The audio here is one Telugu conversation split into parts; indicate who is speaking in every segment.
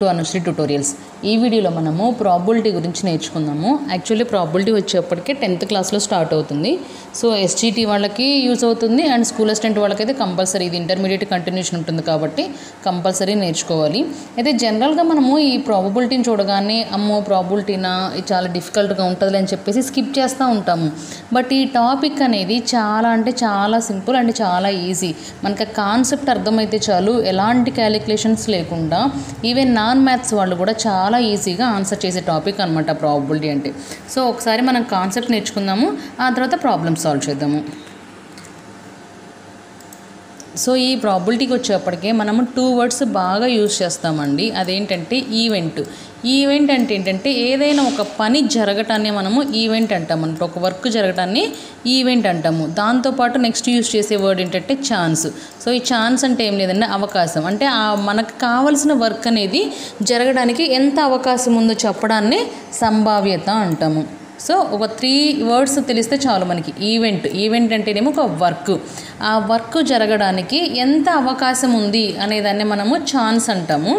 Speaker 1: టు అనుశ్రీ ట్యుటోరియల్స్ ఈ వీడియోలో మనము ప్రాబబిలిటీ గురించి నేర్చుకుందాము. యాక్చువల్లీ ప్రాబబిలిటీ వచ్చేప్పటికే 10th క్లాస్లో స్టార్ట్ అవుతుంది. సో ఎస్జిటి వాళ్ళకి యూజ్ అవుతుంది అండ్ స్కూల్ అసిస్టెంట్ వాళ్ళకైతే కంపల్సరీ ఇది ఇంటర్మీడియట్ కంటిన్యూషన్ ఉంటుంది కాబట్టి కంపల్సరీ నేర్చుకోవాలి. అయితే జనరల్గా మనము ఈ ప్రాబబిలిటీని చూడగానే అమ్మో ప్రాబబిలిటీనా ఇది చాలా డిఫికల్ట్గా ఉంటుంది అని చెప్పేసి స్కిప్ చేస్తూ ఉంటాము. బట్ ఈ టాపిక్ అనేది చాలా అంటే చాలా సింపుల్ అండ్ చాలా ఈజీ. మనకి కాన్సెప్ట్ అర్థమైతే చాలు, ఎలాంటి క్యాలిక్యులేషన్స్ లేకుండా ఈవెన్ నాన్ మ్యాథ్స్ వాళ్ళు కూడా చాలా ఈజీగా ఆన్సర్ చేసే టాపిక్ అనమాట ప్రాబబిలిటీ అంటే. సో ఒకసారి మనం కాన్సెప్ట్ నేర్చుకుందాము, ఆ తర్వాత ప్రాబ్లమ్ సాల్వ్ చేద్దాము. సో ఈ ప్రాబబిలిటీకి వచ్చేప్పటికే మనము 2 వర్డ్స్ బాగా యూజ్ చేస్తామండి. అదేంటంటే ఈవెంట్. ఈవెంట్ అంటే ఏంటంటే ఏదైనా ఒక పని జరగటాన్ని మనము ఈవెంట్ అంటాము అనమాట. ఒక వర్క్ జరగటాన్ని ఈవెంట్ అంటాము. దాంతోపాటు నెక్స్ట్ యూజ్ చేసే వర్డ్ ఏంటంటే ఛాన్స్. సో ఈ ఛాన్స్ అంటే ఏం లేదంటే అవకాశం. అంటే మనకు కావాల్సిన వర్క్ అనేది జరగడానికి ఎంత అవకాశం ఉందో చెప్పడాన్ని సంభావ్యత అంటాము. సో ఒక 3 వర్డ్స్ తెలిస్తే చాలు మనకి. ఈవెంట్ అంటేనేమో ఒక వర్క్, ఆ వర్క్ జరగడానికి ఎంత అవకాశం ఉంది అనేదాన్ని మనము ఛాన్స్ అంటాము.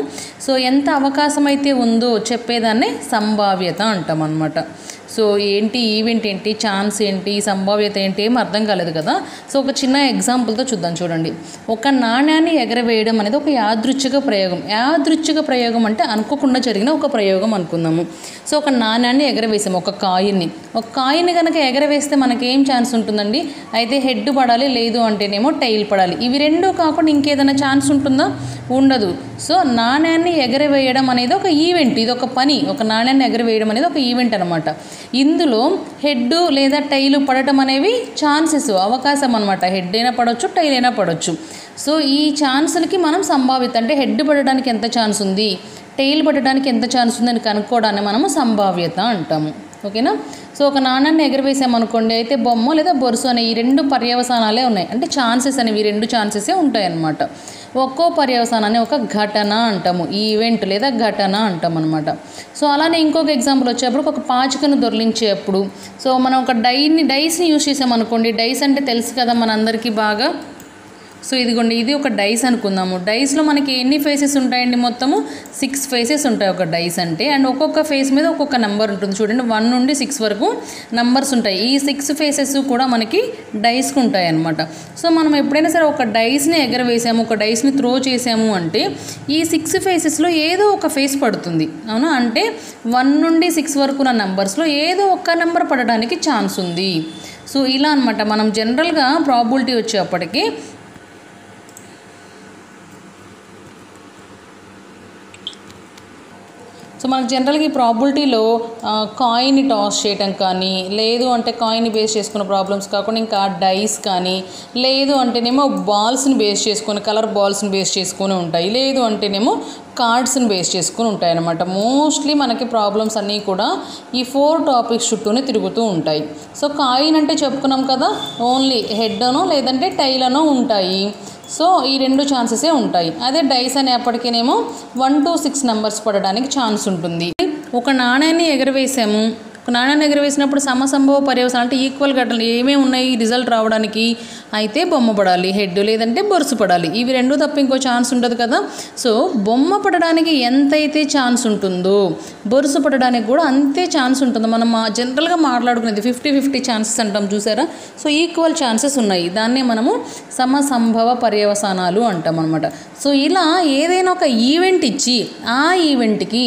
Speaker 1: సో ఎంత అవకాశం అయితే ఉందో చెప్పేదాన్ని సంభావ్యత అంటాం అన్నమాట. సో ఏంటి ఈవెంట్ ఏంటి, ఛాన్స్ ఏంటి, సంభావ్యత ఏంటి ఏం అర్థం కాలేదు కదా. సో ఒక చిన్న ఎగ్జాంపుల్తో చూద్దాం. చూడండి, ఒక నాణ్యాన్ని ఎగరవేయడం అనేది ఒక యాదృచ్ఛిక ప్రయోగం. యాదృచ్ఛిక ప్రయోగం అంటే అనుకోకుండా జరిగిన ఒక ప్రయోగం అనుకుందాము. సో ఒక నాణ్యాన్ని ఎగరవేసాము, ఒక కాయిన్ని కనుక ఎగరవేస్తే మనకి ఏం ఛాన్స్ ఉంటుందండి? అయితే హెడ్ పడాలి, లేదు అంటేనేమో టైల్ పడాలి. ఇవి రెండూ కాకుండా ఇంకేదైనా ఛాన్స్ ఉంటుందా? ఉండదు. సో నాణ్యాన్ని ఎగరవేయడం అనేది ఒక ఈవెంట్, ఇది ఒక పని. ఒక నాణ్యాన్ని ఎగరవేయడం అనేది ఒక ఈవెంట్ అనమాట. ఇందులో హెడ్ లేదా టైలు పడటం అనేవి ఛాన్సెస్, అవకాశం అనమాట. హెడ్ అయినా పడవచ్చు, టైల్ అయినా పడవచ్చు. సో ఈ ఛాన్సులకి మనం సంభావ్యత అంటే హెడ్ పడడానికి ఎంత ఛాన్స్ ఉంది, టైల్ పడడానికి ఎంత ఛాన్స్ ఉందని కనుక్కోవడాన్ని మనము సంభావ్యత అంటాము. ఓకేనా. సో ఒక నాణ్యాన్ని ఎగరవేసామనుకోండి, అయితే బొమ్మ లేదా బొరుసు అనే ఈ 2 పర్యవసానాలే ఉన్నాయి. అంటే ఛాన్సెస్ అనేవి 2 ఛాన్సెసే ఉంటాయన్నమాట. ఒక్కో పర్యవసానాన్ని ఒక ఘటన అంటాము, ఈవెంట్ లేదా ఘటన అంటాం అనమాట. సో అలానే ఇంకొక ఎగ్జాంపుల్ వచ్చేప్పుడు ఒక పాచికను దొర్లించేప్పుడు, సో మనం ఒక డైస్ని యూజ్ చేసామనుకోండి. డైస్ అంటే తెలుసు కదా మనందరికీ బాగా. సో ఇదిగోండి, ఇది ఒక డైస్ అనుకుందాము. డైస్లో మనకి ఎన్ని ఫేసెస్ ఉంటాయండి? మొత్తము 6 ఫేసెస్ ఉంటాయి ఒక డైస్ అంటే. అండ్ ఒక్కొక్క ఫేస్ మీద ఒక్కొక్క నెంబర్ ఉంటుంది. చూడండి, 1 నుండి 6 వరకు నంబర్స్ ఉంటాయి. ఈ 6 ఫేసెస్ కూడా మనకి డైస్కి ఉంటాయి అన్నమాట. సో మనం ఎప్పుడైనా సరే ఒక డైస్ని ఎగరవేసాము, ఒక డైస్ని త్రో చేసాము అంటే ఈ 6 ఫేసెస్లో ఏదో ఒక ఫేస్ పడుతుంది, అవునా? అంటే 1 నుండి 6 వరకు ఉన్న నంబర్స్లో ఏదో ఒక నెంబర్ పడడానికి ఛాన్స్ ఉంది. సో ఇలా అనమాట. మనం జనరల్గా ప్రాబబిలిటీ వచ్చేప్పటికి సో మనకు జనరల్గా ఈ ప్రాబబిలిటీలో కాయిన్ని టాస్ చేయటం కానీ, లేదు అంటే కాయిన్ని బేస్ చేసుకున్న ప్రాబ్లమ్స్ కాకుండా ఇంకా డైస్ కానీ, లేదు అంటేనేమో బాల్స్ని బేస్ చేసుకొని, కలర్ బాల్స్ని బేస్ చేసుకొని ఉంటాయి, లేదు అంటేనేమో కార్డ్స్ని బేస్ చేసుకొని ఉంటాయి అన్నమాట. మోస్ట్లీ మనకి ప్రాబ్లమ్స్ అన్నీ కూడా ఈ 4 టాపిక్స్ చుట్టూనే తిరుగుతూ ఉంటాయి. సో కాయిన్ అంటే చెప్పుకున్నాం కదా, ఓన్లీ హెడ్ అనో లేదంటే టైల్ అనో ఉంటాయి. సో ఈ 2 ఛాన్సెసే ఉంటాయి. అదే డైస్ అనేప్పటికీనేమో 1 to 6 నెంబర్స్ పడడానికి ఛాన్స్ ఉంటుంది. ఒక నాణ్యాన్ని ఎగరవేసాము. ఒక నాణ్యాన్ని ఎగరవేసినప్పుడు సమసంభవ పర్యవసానం అంటే ఈక్వల్ ఘటనలు ఏమేమి ఉన్నాయి రిజల్ట్ రావడానికి? అయితే బొమ్మ పడాలి, హెడ్ లేదంటే బొరుసు పడాలి. ఇవి 2 తప్ప ఇంకో ఛాన్స్ ఉండదు కదా. సో బొమ్మ పడడానికి ఎంతైతే ఛాన్స్ ఉంటుందో బొరుసు పడడానికి కూడా అంతే ఛాన్స్ ఉంటుంది. మనం జనరల్గా మాట్లాడుకునేది 50-50 ఛాన్సెస్ అంటాం, చూసారా? సో ఈక్వల్ ఛాన్సెస్ ఉన్నాయి. దాన్నే మనము సమసంభవ పర్యవసానాలు అంటాం అనమాట. సో ఇలా ఏదైనా ఒక ఈవెంట్ ఇచ్చి ఆ ఈవెంట్కి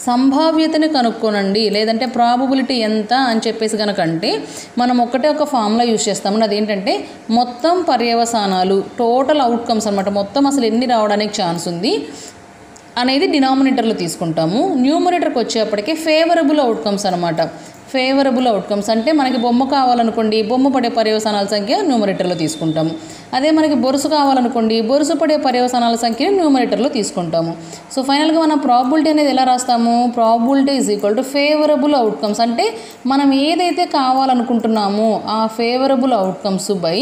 Speaker 1: సంభావ్యతని కనుక్కోనండి, లేదంటే ప్రాబబిలిటీ ఎంత అని చెప్పేసి కనుక అంటే మనం ఒక ఫార్ములా యూజ్ చేస్తాము. అదేంటంటే మొత్తం పర్యవసానాలు, టోటల్ అవుట్కమ్స్ అనమాట. మొత్తం అసలు ఎన్ని రావడానికి ఛాన్స్ ఉంది అనేది డినామినేటర్లో తీసుకుంటాము. న్యూమరేటర్కి వచ్చేప్పటికి ఫేవరబుల్ అవుట్కమ్స్ అనమాట. ఫేవరబుల్ అవుట్కమ్స్ అంటే మనకి బొమ్మ కావాలనుకోండి, బొమ్మ పడే పర్యవసానాల సంఖ్య న్యూమరేటర్లో తీసుకుంటాము. అదే మనకి బొరుసు కావాలనుకోండి, బొరుసు పడే పర్యవసానాల సంఖ్యను న్యూమరేటర్లో తీసుకుంటాము. సో ఫైనల్గా మనం ప్రాబబిలిటీ అనేది ఎలా రాస్తాము? Probability is equal to favourable outcomes. అంటే మనం ఏదైతే కావాలనుకుంటున్నామో ఆ favourable outcomes by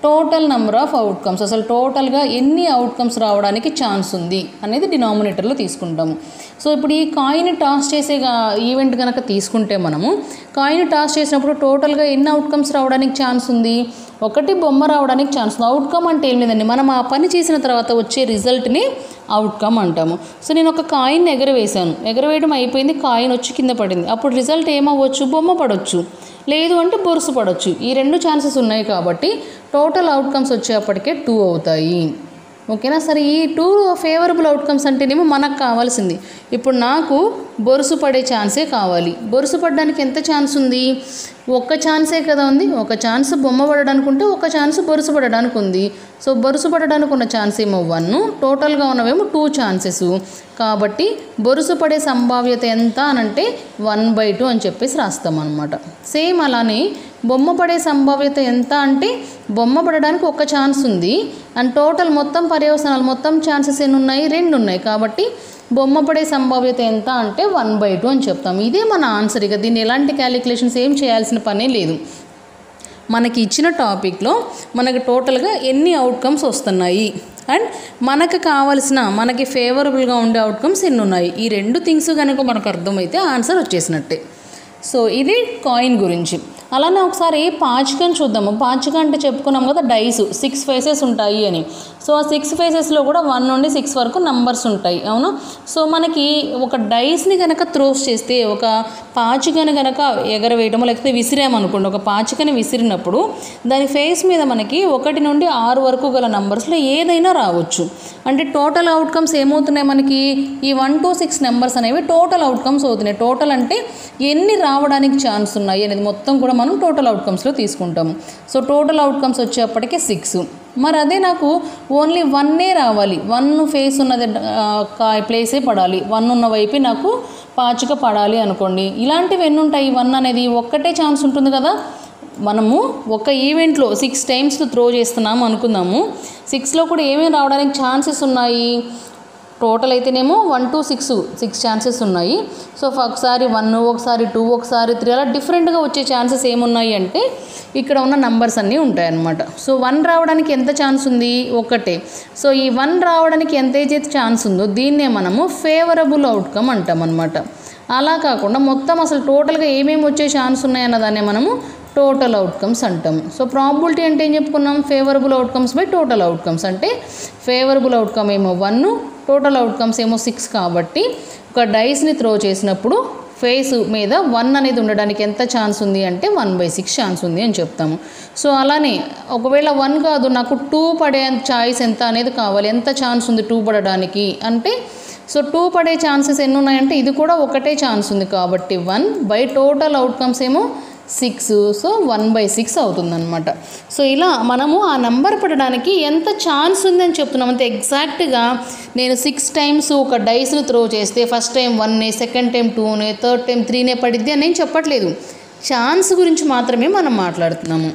Speaker 1: total number of outcomes. అసలు టోటల్గా ఎన్ని అవుట్కమ్స్ రావడానికి ఛాన్స్ ఉంది అనేది డినామినేటర్లో తీసుకుంటాము. సో ఇప్పుడు ఈ కాయిన్ టాస్ చేసే ఈవెంట్ కనుక తీసుకుంటే మనము కాయిన్ టాస్ చేసినప్పుడు టోటల్గా ఎన్ని అవుట్కమ్స్ రావడానికి ఛాన్స్ ఉంది? ఒకటి బొమ్మ రావడానికి ఛాన్స్ ఉంది. అవుట్కమ్ అంటే ఏం లేదండి, మనం ఆ పని చేసిన తర్వాత వచ్చే రిజల్ట్ని అవుట్కమ్ అంటాము. సో నేను ఒక కాయిన్ ఎగరవేశాను, ఎగరవేయడం అయిపోయింది, కాయిన్ వచ్చి కింద పడింది. అప్పుడు రిజల్ట్ ఏమవ్వచ్చు? బొమ్మ పడవచ్చు, లేదు అంటే బొరుసు పడవచ్చు. ఈ 2 ఛాన్సెస్ ఉన్నాయి కాబట్టి టోటల్ అవుట్కమ్స్ వచ్చేప్పటికే 2 అవుతాయి. ఓకేనా? సరే, ఈ 2 ఫేవరబుల్ అవుట్కమ్స్ అంటేనేమో మనకు కావాల్సింది. ఇప్పుడు నాకు బొరుసు పడే ఛాన్సే కావాలి. బొరుసు పడడానికి ఎంత ఛాన్స్ ఉంది? ఒక్క ఛాన్సే కదా ఉంది. ఒక ఛాన్స్ బొమ్మ పడడానికి ఉంటే ఒక ఛాన్స్ బొరుసు పడడానికి ఉంది. సో బొరుసు పడడానికి ఉన్న ఛాన్స్ ఏమో 1, టోటల్గా ఉన్నవేమో 2 ఛాన్సెస్. కాబట్టి బొరుసు పడే సంభావ్యత ఎంత అనంటే 1/2 అని చెప్పేసి రాస్తాం అనమాట. సేమ్ అలానే బొమ్మ పడే సంభావ్యత ఎంత అంటే బొమ్మ పడడానికి ఒక ఛాన్స్ ఉంది అండ్ టోటల్ మొత్తం పర్యవసనాలు మొత్తం ఛాన్సెస్ ఎన్ని ఉన్నాయి? 2 ఉన్నాయి. కాబట్టి బొమ్మ పడే సంభావ్యత ఎంత అంటే 1/2 అని చెప్తాం. ఇదే మన ఆన్సర్. ఇక దీన్ని ఎలాంటి క్యాలిక్యులేషన్స్ ఏం చేయాల్సిన పనే లేదు. మనకి ఇచ్చిన టాపిక్లో మనకి టోటల్గా ఎన్ని అవుట్కమ్స్ వస్తున్నాయి అండ్ మనకు కావాల్సిన మనకి ఫేవరబుల్గా ఉండే అవుట్కమ్స్ ఎన్ని ఉన్నాయి, ఈ 2 థింగ్స్ కనుక మనకు అర్థమైతే ఆన్సర్ వచ్చేసినట్టే. సో ఇది కాయిన్ గురించి. అలానే ఒకసారి పాచికని చూద్దాము. పాచిక అంటే చెప్పుకున్నాం కదా, డైస్ 6 ఫేసెస్ ఉంటాయి అని. సో ఆ 6 ఫేసెస్లో కూడా 1 నుండి 6 వరకు నంబర్స్ ఉంటాయి, అవునా? సో మనకి ఒక డైస్ని కనుక త్రోస్ చేస్తే, ఒక పాచికని కనుక ఎగరవేయటము లేకపోతే విసిరామనుకోండి, ఒక పాచికని విసిరినప్పుడు దాని ఫేస్ మీద మనకి 1 నుండి 6 వరకు గల నంబర్స్లో ఏదైనా రావచ్చు. అంటే టోటల్ అవుట్కమ్స్ ఏమవుతున్నాయి మనకి? ఈ 1 to 6 నెంబర్స్ అనేవి టోటల్ అవుట్కమ్స్ అవుతున్నాయి. టోటల్ అంటే ఎన్ని రావడానికి ఛాన్స్ ఉన్నాయి అనేది మొత్తం కూడా మనం టోటల్ అవుట్కమ్స్లో తీసుకుంటాము. సో టోటల్ అవుట్కమ్స్ వచ్చేప్పటికే 6. మరి అదే నాకు ఓన్లీ 1 రావాలి, 1 ఫేస్ ఉన్నది ప్లేసే పడాలి, 1 ఉన్న వైపే నాకు పాచిక పడాలి అనుకోండి. ఇలాంటివి ఎన్ని ఉంటాయి? 1 అనేది ఒక్కటే ఛాన్స్ ఉంటుంది కదా. మనము ఒక ఈవెంట్లో 6 టైమ్స్ త్రో చేస్తున్నాము అనుకుందాము. 6లో కూడా ఏమేమి రావడానికి ఛాన్సెస్ ఉన్నాయి? టోటల్ అయితేనేమో 1 to 6 ఛాన్సెస్ ఉన్నాయి. సో ఒకసారి 1, ఒకసారి 2, ఒకసారి 3 అలా డిఫరెంట్గా వచ్చే ఛాన్సెస్ ఏమున్నాయి అంటే ఇక్కడ ఉన్న నంబర్స్ అన్నీ ఉంటాయన్నమాట. సో 1 రావడానికి ఎంత ఛాన్స్ ఉంది? ఒకటే. సో ఈ 1 రావడానికి ఎంతైతే ఛాన్స్ ఉందో దీన్నే మనము ఫేవరబుల్ అవుట్కమ్ అంటాం అనమాట. అలా కాకుండా మొత్తం అసలు టోటల్గా ఏమేమి వచ్చే ఛాన్స్ ఉన్నాయన్న దాన్నే మనము టోటల్ అవుట్కమ్స్ అంటాం. సో ప్రాబబిలిటీ అంటే ఏం చెప్పుకున్నాం? Favourable outcomes by total outcomes. అంటే ఫేవరబుల్ అవుట్కమ్ ఏమో 1, టోటల్ అవుట్కమ్స్ ఏమో 6. కాబట్టి ఒక డైస్ని త్రో చేసినప్పుడు ఫేస్ మీద 1 అనేది ఉండడానికి ఎంత ఛాన్స్ ఉంది అంటే 1/6 ఛాన్స్ ఉంది అని చెప్తాము. సో అలానే ఒకవేళ 1 కాదు, నాకు 2 పడే ఛాయిస్ ఎంత అనేది కావాలి. ఎంత ఛాన్స్ ఉంది 2 పడడానికి అంటే, సో 2 పడే ఛాన్సెస్ ఎన్ని ఉన్నాయంటే ఇది కూడా ఒకటే ఛాన్స్ ఉంది. కాబట్టి 1 బై టోటల్ అవుట్కమ్స్ ఏమో 6. సో 1/6 అవుతుందన్నమాట. సో ఇలా మనము ఆ నెంబర్ పడడానికి ఎంత ఛాన్స్ ఉందని చెప్తున్నాం. అంతే ఎగ్జాక్ట్గా నేను 6 టైమ్స్ ఒక డైస్ను త్రో చేస్తే first time 1, second time 2, third time 3 పడిద్ది అని నేను చెప్పట్లేదు. ఛాన్స్ గురించి మాత్రమే మనం మాట్లాడుతున్నాము.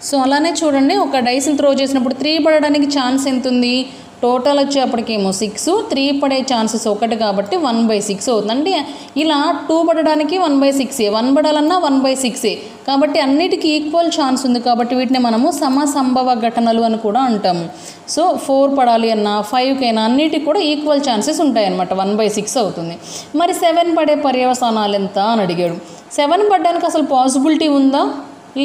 Speaker 1: సో అలానే చూడండి, ఒక డైస్ని త్రో చేసినప్పుడు 3 పడడానికి ఛాన్స్ ఎంత ఉంది? టోటల్ వచ్చేప్పటికేమో 6, 3 పడే ఛాన్సెస్ 1 కాబట్టి 1/6 అవుతుంది. అంటే ఇలా 2 పడడానికి 1/6, 1 పడాలన్నా 1/6. కాబట్టి అన్నిటికీ ఈక్వల్ ఛాన్స్ ఉంది. కాబట్టి వీటిని మనము సమసంభవ ఘటనలు అని కూడా అంటాము. సో 4 పడాలి అన్నా 5కైనా అన్నిటికి కూడా ఈక్వల్ ఛాన్సెస్ ఉంటాయన్నమాట. 1/6 అవుతుంది. మరి 7 పడే పర్యవసానాలు ఎంత అని అడిగాడు. 7 పడడానికి అసలు పాసిబిలిటీ ఉందా?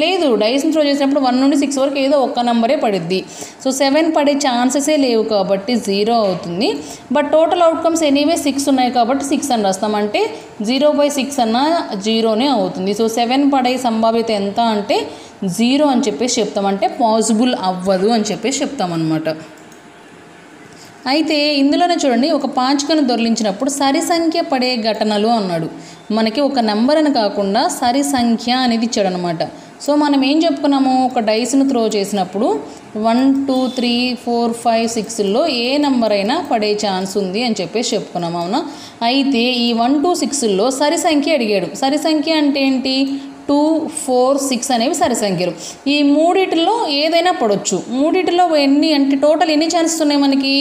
Speaker 1: లేదు. డైస్ని త్రో చేసినప్పుడు 1 నుండి 6 వరకు ఏదో ఒక్క నెంబరే పడిద్ది. సో 7 పడే ఛాన్సెసే లేవు కాబట్టి 0 అవుతుంది. బట్ టోటల్ అవుట్కమ్స్ ఎనీవే 6 ఉన్నాయి కాబట్టి 6 అని రాస్తాం. అంటే 0/6 అన్న 0నే అవుతుంది. సో 7 పడే సంభావ్యత ఎంత అంటే 0 అని చెప్పేసి చెప్తాం. అంటే పాసిబుల్ అవ్వదు అని చెప్పేసి చెప్తామన్నమాట. అయితే ఇందులోనే చూడండి, ఒక పాచికను దొర్లించినప్పుడు సరి సంఖ్య పడే ఘటనలు అన్నాడు. మనకి ఒక నెంబర్ అని కాకుండా సరి సంఖ్య అనేది ఇచ్చాడు అనమాట. సో మనం ఏం చెప్పుకున్నాము? ఒక డైస్ను త్రో చేసినప్పుడు 1, 2, 3, 4, 5, 6లో ఏ నెంబర్ అయినా పడే ఛాన్స్ ఉంది అని చెప్పేసి చెప్పుకున్నాము, అవునా? అయితే ఈ 1 to 6లో సరి సంఖ్య అడిగాడు. సరి సంఖ్య అంటే ఏంటి? 2, 4, 6 అనేవి సరి సంఖ్యలు. ఈ మూడిటిలో ఏదైనా పడవచ్చు. మూడిటిలో ఎన్ని అంటే టోటల్ ఎన్ని ఛాన్సెస్ ఉన్నాయి మనకి?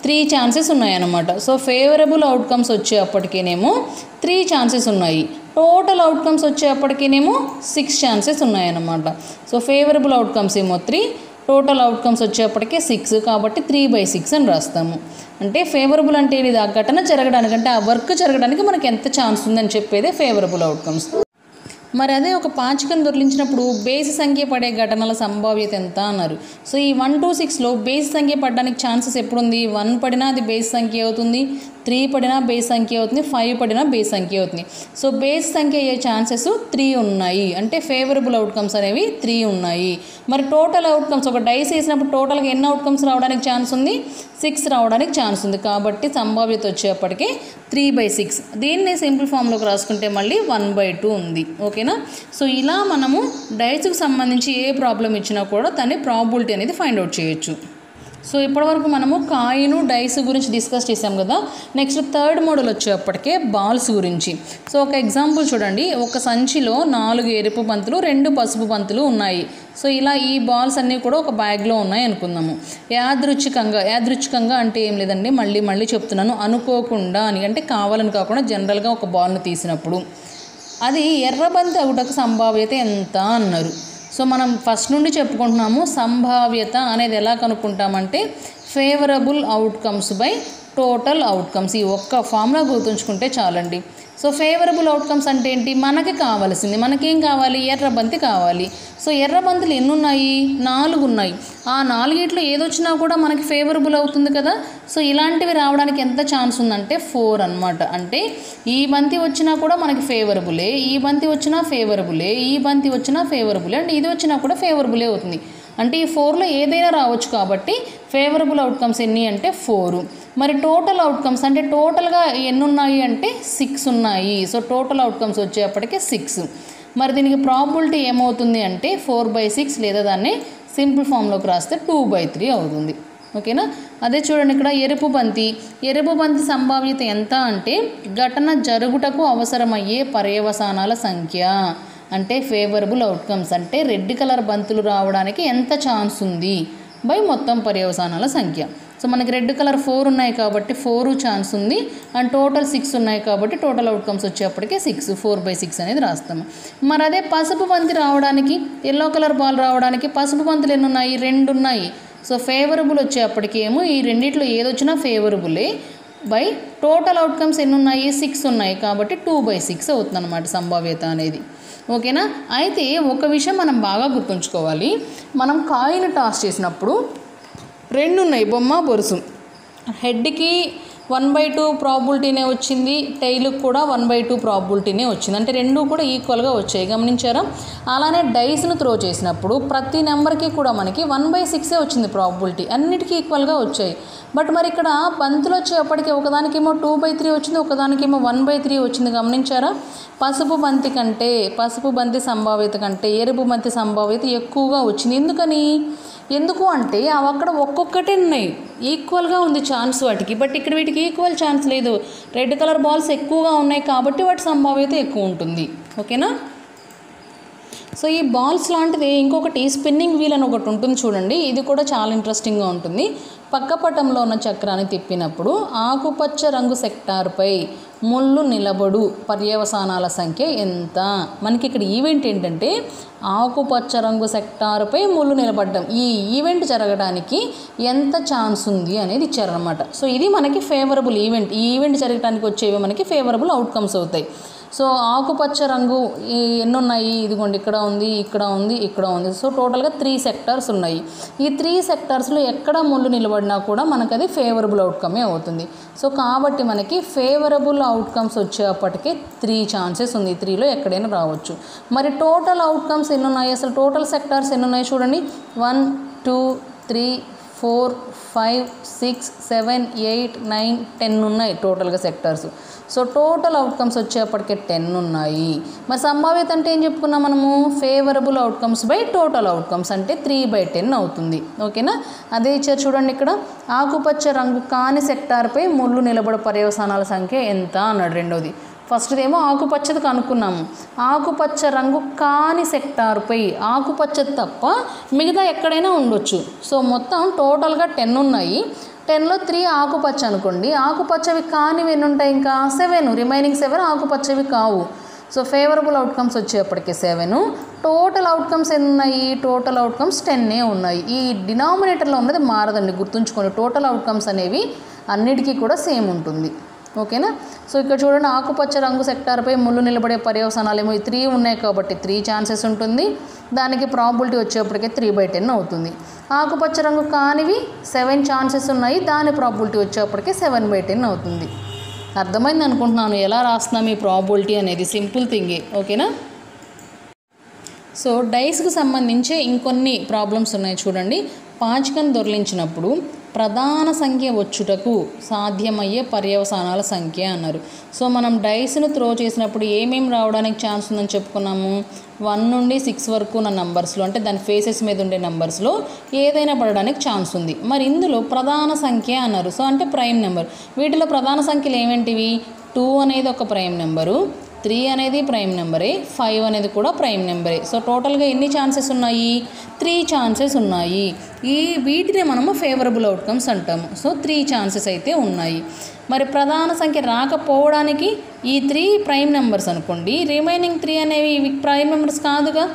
Speaker 1: 3 ఛాన్సెస్ ఉన్నాయన్నమాట. సో ఫేవరబుల్ అవుట్కమ్స్ వచ్చేప్పటికేనేమో 3 ఛాన్సెస్ ఉన్నాయి. టోటల్ అవుట్కమ్స్ వచ్చేప్పటికేనేమో 6 ఛాన్సెస్ ఉన్నాయన్నమాట. సో ఫేవరబుల్ అవుట్కమ్స్ ఏమో 3, టోటల్ అవుట్కమ్స్ వచ్చేప్పటికే 6. కాబట్టి 3/6 అని రాస్తాము. అంటే ఫేవరబుల్ అంటే ఇది ఆ ఘటన జరగడానికి, అంటే ఆ వర్క్ జరగడానికి మనకి ఎంత ఛాన్స్ ఉందని చెప్పేదే ఫేవరబుల్ అవుట్కమ్స్. మరి అదే ఒక పాచికను దొర్లించినప్పుడు బేసి సంఖ్య పడే ఘటనల సంభావ్యత ఎంత అన్నారు. సో ఈ 1 to 6లో బేసి సంఖ్య పడడానికి ఛాన్సెస్ ఎప్పుడుంది? 1 పడినా అది బేసి సంఖ్య అవుతుంది, 3 పడినా బేసి సంఖ్య అవుతుంది, 5 పడినా బేసి సంఖ్య అవుతుంది. సో బేసి సంఖ్య అయ్యే ఛాన్సెస్ 3 ఉన్నాయి, అంటే ఫేవరబుల్ అవుట్కమ్స్ అనేవి 3 ఉన్నాయి. మరి టోటల్ అవుట్కమ్స్ ఒక డైస్ వేసినప్పుడు టోటల్గా ఎన్ని అవుట్కమ్స్ రావడానికి ఛాన్స్ ఉంది? 6 రావడానికి ఛాన్స్ ఉంది. కాబట్టి సంభావ్యత వచ్చేప్పటికే 3/6. దీన్ని సింపుల్ ఫామ్లోకి రాసుకుంటే మళ్ళీ 1/2 ఉంది. ఓకేనా? సో ఇలా మనము డైస్కి సంబంధించి ఏ ప్రాబ్లం ఇచ్చినా కూడా దాని ప్రాబిలిటీ అనేది ఫైండ్ అవుట్ చేయొచ్చు. సో ఇప్పటివరకు మనము కాయిన్, డైస్ గురించి డిస్కస్ చేసాం కదా. నెక్స్ట్ థర్డ్ మోడల్ వచ్చేప్పటికే బాల్స్ గురించి. సో ఒక ఎగ్జాంపుల్ చూడండి. ఒక సంచిలో 4 ఎరుపు బంతులు, 2 పసుపు బంతులు ఉన్నాయి. సో ఇలా ఈ బాల్స్ అన్నీ కూడా ఒక బ్యాగ్లో ఉన్నాయి అనుకుందాము. యాదృచ్ఛికంగా అంటే ఏం లేదండి, మళ్ళీ చెప్తున్నాను, అనుకోకుండా అని, అంటే కావాలని కాకుండా జనరల్గా ఒక బాల్ను తీసినప్పుడు అది ఎర్రబంతి అవుటకు సంభావ్యత ఎంత అన్నారు. సో మనం ఫస్ట్ నుండి చెప్పుకుంటున్నాము, సంభావ్యత అనేది ఎలా కనుక్కుంటామంటే favourable outcomes by total outcomes. ఈ ఒక్క ఫార్ములా గుర్తుంచుకుంటే చాలండి. సో ఫేవరబుల్ అవుట్కమ్స్ అంటే ఏంటి? మనకి కావాల్సింది, మనకేం కావాలి? ఎర్రబంతి కావాలి. సో ఎర్రబంతులు ఎన్ని ఉన్నాయి? 4 ఉన్నాయి. ఆ 4 ఏదొచ్చినా కూడా మనకి ఫేవరబుల్ అవుతుంది కదా. సో ఇలాంటివి రావడానికి ఎంత ఛాన్స్ ఉందంటే 4 అనమాట. అంటే ఈ బంతి వచ్చినా కూడా మనకి ఫేవరబులే, ఈ బంతి వచ్చినా ఫేవరబులే, ఈ బంతి వచ్చినా ఫేవరబులే, అండ్ ఇది వచ్చినా కూడా ఫేవరబులే అవుతుంది. అంటే ఈ 4లో ఏదైనా రావచ్చు. కాబట్టి ఫేవరబుల్ అవుట్కమ్స్ ఎన్ని అంటే 4. మరి టోటల్ అవుట్కమ్స్ అంటే టోటల్గా ఎన్ని ఉన్నాయి అంటే 6 ఉన్నాయి. సో టోటల్ అవుట్కమ్స్ వచ్చేప్పటికే 6. మరి దీనికి ప్రాబిలిటీ ఏమవుతుంది అంటే 4/6, లేదా దాన్ని సింపుల్ ఫామ్లోకి రాస్తే 2/3 అవుతుంది. ఓకేనా? అదే చూడండి, ఇక్కడ ఎరుపు బంతి సంభావ్యత ఎంత అంటే ఘటన జరుగుటకు అవసరమయ్యే పర్యవసానాల సంఖ్య, అంటే ఫేవరబుల్ అవుట్కమ్స్ అంటే రెడ్ కలర్ బంతులు రావడానికి ఎంత ఛాన్స్ ఉంది బై మొత్తం పర్యవసానాల సంఖ్య. సో మనకి రెడ్ కలర్ 4 ఉన్నాయి కాబట్టి 4 ఛాన్స్ ఉంది, అండ్ టోటల్ 6 ఉన్నాయి కాబట్టి టోటల్ అవుట్కమ్స్ వచ్చేప్పటికే 6, 4/6 అనేది రాస్తాము. మరి అదే పసుపు బంతి రావడానికి, ఎల్లో కలర్ బాల్ రావడానికి పసుపు బంతులు ఎన్ని ఉన్నాయి? 2 ఉన్నాయి. సో ఫేవరబుల్ వచ్చేప్పటికి ఏమో ఈ రెండిట్లో ఏదొచ్చినా ఫేవరబులే, బై టోటల్ అవుట్కమ్స్ ఎన్ని ఉన్నాయి? 6 ఉన్నాయి. కాబట్టి 2/6 అవుతుంది అన్నమాట సంభావ్యత అనేది. ఓకేనా? అయితే ఒక విషయం మనం బాగా గుర్తుంచుకోవాలి. మనం కాయిన్ టాస్ చేసినప్పుడు 2 ఉన్నాయి, బొమ్మ బొరుసు. హెడ్కి 1/2 ప్రాబిలిటీనే వచ్చింది, టైల్కి కూడా 1/2 ప్రాబిలిటీనే వచ్చింది. అంటే 2 కూడా ఈక్వల్గా వచ్చాయి. గమనించారా? అలానే డైస్ను త్రో చేసినప్పుడు ప్రతి నెంబర్కి కూడా మనకి 1/6 వచ్చింది ప్రాబిలిటీ, అన్నిటికీ ఈక్వల్గా వచ్చాయి. బట్ మరి ఇక్కడ బంతులు వచ్చేప్పటికి ఒకదానికేమో 2/3 వచ్చింది, ఒకదానికేమో 1/3 వచ్చింది. గమనించారా? పసుపు బంతి సంభావ్యత కంటే ఎరుపు బంతి సంభావ్యత ఎక్కువగా వచ్చింది. ఎందుకు అంటే అవి అక్కడ ఒక్కొక్కటే ఉన్నాయి, ఈక్వల్గా ఉంది ఛాన్స్ వాటికి. బట్ ఇక్కడ వీటికి ఈక్వల్ ఛాన్స్ లేదు. రెడ్ కలర్ బాల్స్ ఎక్కువగా ఉన్నాయి కాబట్టి వాటి సంభావ్యత ఎక్కువ ఉంటుంది. ఓకేనా? సో ఈ బాల్స్ లాంటిది ఇంకొకటి స్పిన్నింగ్ వీల్ అని ఒకటి ఉంటుంది చూడండి. ఇది కూడా చాలా ఇంట్రెస్టింగ్గా ఉంటుంది. పక్క పటంలో ఉన్న చక్రాన్ని తిప్పినప్పుడు ఆకుపచ్చ రంగు సెక్టార్పై ముళ్ళు నిలబడు పర్యవసానాల సంఖ్య ఎంత? మనకి ఇక్కడ ఈవెంట్ ఏంటంటే ఆకుపచ్చ రంగు సెక్టార్పై ముళ్ళు నిలబడడం. ఈ ఈవెంట్ జరగడానికి ఎంత ఛాన్స్ ఉంది అనేది ఇచ్చారనమాట. సో ఇది మనకి ఫేవరబుల్ ఈవెంట్. ఈ ఈవెంట్ జరగడానికి వచ్చేవి మనకి ఫేవరబుల్ అవుట్కమ్స్ అవుతాయి. సో ఆకుపచ్చ రంగు ఎన్ని ఉన్నాయి? ఇదిగోండి, ఇక్కడ ఉంది, ఇక్కడ ఉంది, ఇక్కడ ఉంది. సో టోటల్గా 3 సెక్టార్స్ ఉన్నాయి. ఈ 3 సెక్టార్స్లో ఎక్కడ ముళ్ళు నిలబడినా కూడా మనకు అది ఫేవరబుల్ అవుట్కమే అవుతుంది. సో కాబట్టి మనకి ఫేవరబుల్ అవుట్కమ్స్ వచ్చేప్పటికే 3 ఛాన్సెస్ ఉంది. 3లో ఎక్కడైనా రావచ్చు. మరి టోటల్ అవుట్కమ్స్ ఎన్ని ఉన్నాయి? అసలు టోటల్ సెక్టార్స్ ఎన్ని ఉన్నాయి చూడండి. 1 2 3 4 5 6 7 8 9 10 ఉన్నాయి టోటల్గా సెక్టార్స్. సో టోటల్ అవుట్కమ్స్ వచ్చేప్పటికే 10 ఉన్నాయి. మరి సంభావ్యత అంటే ఏం చెప్పుకున్నాం మనము? Favourable outcomes by total outcomes అంటే 3/10 అవుతుంది. ఓకేనా? అదే ఇచ్చారు చూడండి, ఇక్కడ ఆకుపచ్చ రంగు కాని సెక్టార్పై ముళ్ళు నిలబడ పర్యవసానాల సంఖ్య ఎంత అన్నాడు. రెండోది, ఫస్ట్దేమో ఆకుపచ్చది కనుక్కున్నాము. ఆకుపచ్చ రంగు కాని సెక్టార్పై, ఆకుపచ్చది తప్ప మిగతా ఎక్కడైనా ఉండొచ్చు. సో మొత్తం టోటల్గా 10 ఉన్నాయి. 10లో 3 ఆకుపచ్చ అనుకోండి. ఆకుపచ్చవి కానివి ఎన్ని ఉంటాయి? ఇంకా 7, రిమైనింగ్ 7 ఆకుపచ్చవి కావు. సో ఫేవరబుల్ అవుట్కమ్స్ వచ్చేప్పటికి 7. టోటల్ అవుట్కమ్స్ ఎన్ని ఉన్నాయి? టోటల్ అవుట్కమ్స్ 10 ఉన్నాయి. ఈ డినామినేటర్లో ఉన్నది మారదండి, గుర్తుంచుకోండి. టోటల్ అవుట్కమ్స్ అనేవి అన్నిటికీ కూడా సేమ్ ఉంటుంది. ఓకేనా. సో ఇక్కడ చూడండి, ఆకుపచ్చ రంగు సెక్టార్పై ముళ్ళు నిలబడే పర్యవసానాలు ఏమో 3 ఉన్నాయి కాబట్టి 3 ఛాన్సెస్ ఉంటుంది. దానికి ప్రాబిలిటీ వచ్చేప్పటికే 3/10 అవుతుంది. ఆకుపచ్చ రంగు కానివి 7 ఛాన్సెస్ ఉన్నాయి, దాని ప్రాబిలిటీ వచ్చేప్పటికే 7/10 అవుతుంది. అర్థమైంది అనుకుంటున్నాను ఎలా రాస్తున్నాం ఈ ప్రాబిలిటీ అనేది, సింపుల్ థింగే. ఓకేనా. సో డైస్కి సంబంధించి ఇంకొన్ని ప్రాబ్లమ్స్ ఉన్నాయి చూడండి. పాచికను దొర్లించినప్పుడు ప్రధాన సంఖ్య వచ్చుటకు సాధ్యమయ్యే పర్యవసానాల సంఖ్య అన్నారు. సో మనం డైస్ను త్రో చేసినప్పుడు ఏమేమి రావడానికి ఛాన్స్ ఉందని చెప్పుకున్నాము. 1 నుండి 6 వరకు ఉన్న నంబర్స్లో, అంటే దాని ఫేసెస్ మీద ఉండే నంబర్స్లో ఏదైనా పడడానికి ఛాన్స్ ఉంది. మరి ఇందులో ప్రధాన సంఖ్య అన్నారు. సో అంటే ప్రైమ్ నెంబర్. వీటిలో ప్రధాన సంఖ్యలు ఏమేంటివి? 2 అనేది ఒక ప్రైమ్ నెంబరు, 3 అనేది ప్రైమ్ నెంబరే, 5 అనేది కూడా ప్రైమ్ నెంబరే. సో టోటల్గా ఎన్ని ఛాన్సెస్ ఉన్నాయి? 3 ఛాన్సెస్ ఉన్నాయి. వీటిని మనము ఫేవరబుల్ అవుట్కమ్స్ అంటాము. సో 3 ఛాన్సెస్ అయితే ఉన్నాయి. మరి ప్రధాన సంఖ్య రాకపోవడానికి ఈ 3 ప్రైమ్ నెంబర్స్ అనుకోండి, రిమైనింగ్ 3 అనేవి ఇవి ప్రైమ్ నెంబర్స్ కాదుగా.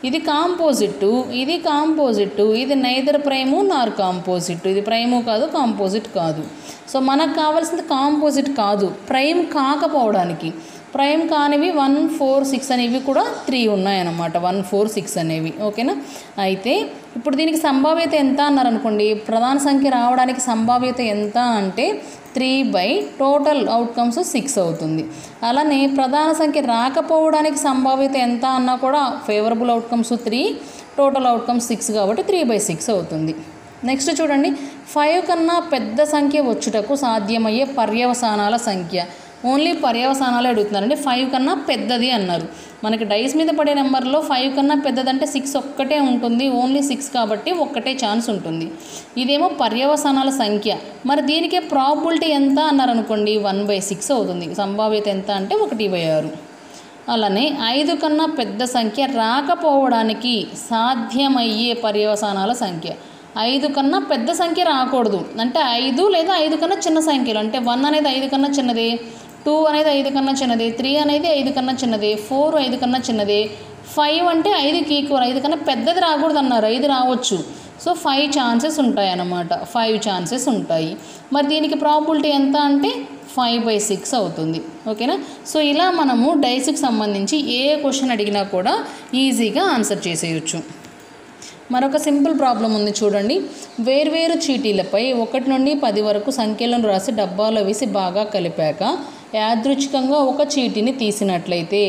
Speaker 1: ఇది కాంపోజిట్, ఇది కాంపోజిట్, ఇది నైదర్ ప్రైము నార్ కాంపోజిట్. ఇది ప్రైము కాదు, కాంపోజిట్ కాదు. సో మనకు కావాల్సింది కాంపోజిట్ కాదు, ప్రైమ్ కాకపోవడానికి. ప్రైమ్ కానివి 1, 4, 6 అనేవి కూడా 3 ఉన్నాయన్నమాట. 1, 4, 6 అనేవి. ఓకేనా. అయితే ఇప్పుడు దీనికి సంభావ్యత ఎంత అన్నారు అనుకోండి, ప్రధాన సంఖ్య రావడానికి సంభావ్యత ఎంత అంటే 3 టోటల్ అవుట్కమ్స్ 6 అవుతుంది. అలానే ప్రధాన సంఖ్య రాకపోవడానికి సంభావ్యత ఎంత అన్నా కూడా ఫేవరబుల్ అవుట్కమ్స్ 3, టోటల్ అవుట్కమ్స్ 6 కాబట్టి 3/6 అవుతుంది. నెక్స్ట్ చూడండి, 5 కన్నా పెద్ద సంఖ్య వచ్చుటకు సాధ్యమయ్యే పర్యవసానాల సంఖ్య. ఓన్లీ పర్యవసానాలే అడుగుతున్నారండి. 5 కన్నా పెద్దది అన్నారు. మనకి డైస్ మీద పడే నెంబర్లో 5 కన్నా పెద్దదంటే 6 ఒక్కటే ఉంటుంది. ఓన్లీ 6 కాబట్టి ఒక్కటే ఛాన్స్ ఉంటుంది. ఇదేమో పర్యవసానాల సంఖ్య. మరి దీనికే ప్రాబిలిటీ ఎంత అన్నారు అనుకోండి, 1/6 అవుతుంది. సంభావ్యత ఎంత అంటే 1/6. అలానే 5 కన్నా పెద్ద సంఖ్య రాకపోవడానికి సాధ్యమయ్యే పర్యవసానాల సంఖ్య. 5 కన్నా పెద్ద సంఖ్య రాకూడదు అంటే 5 లేదా 5 కన్నా చిన్న సంఖ్యలు. అంటే 1 అనేది 5 కన్నా చిన్నదే, 2 అనేది 5 కన్నా చిన్నదే, 3 అనేది 5 కన్నా చిన్నదే, 4 5 కన్నా చిన్నదే, 5 అంటే 5కి ఈక్వల్. 5 కన్నా పెద్దది రాకూడదు అన్నారు, 5 రావచ్చు. సో 5 ఛాన్సెస్ ఉంటాయి అన్నమాట. 5 ఛాన్సెస్ ఉంటాయి. మరి దీనికి ప్రాబిలిటీ ఎంత అంటే 5/6 అవుతుంది. ఓకేనా. సో ఇలా మనము డైస్కి సంబంధించి ఏ క్వశ్చన్ అడిగినా కూడా ఈజీగా ఆన్సర్ చేసేయచ్చు. మరొక సింపుల్ ప్రాబ్లం ఉంది చూడండి. వేర్వేరు చీటీలపై 1 నుండి 10 వరకు సంఖ్యలను రాసి డబ్బాలో వేసి బాగా కలిపాక యాదృచ్ఛికంగా ఒక చీటీని తీసినట్లయితే,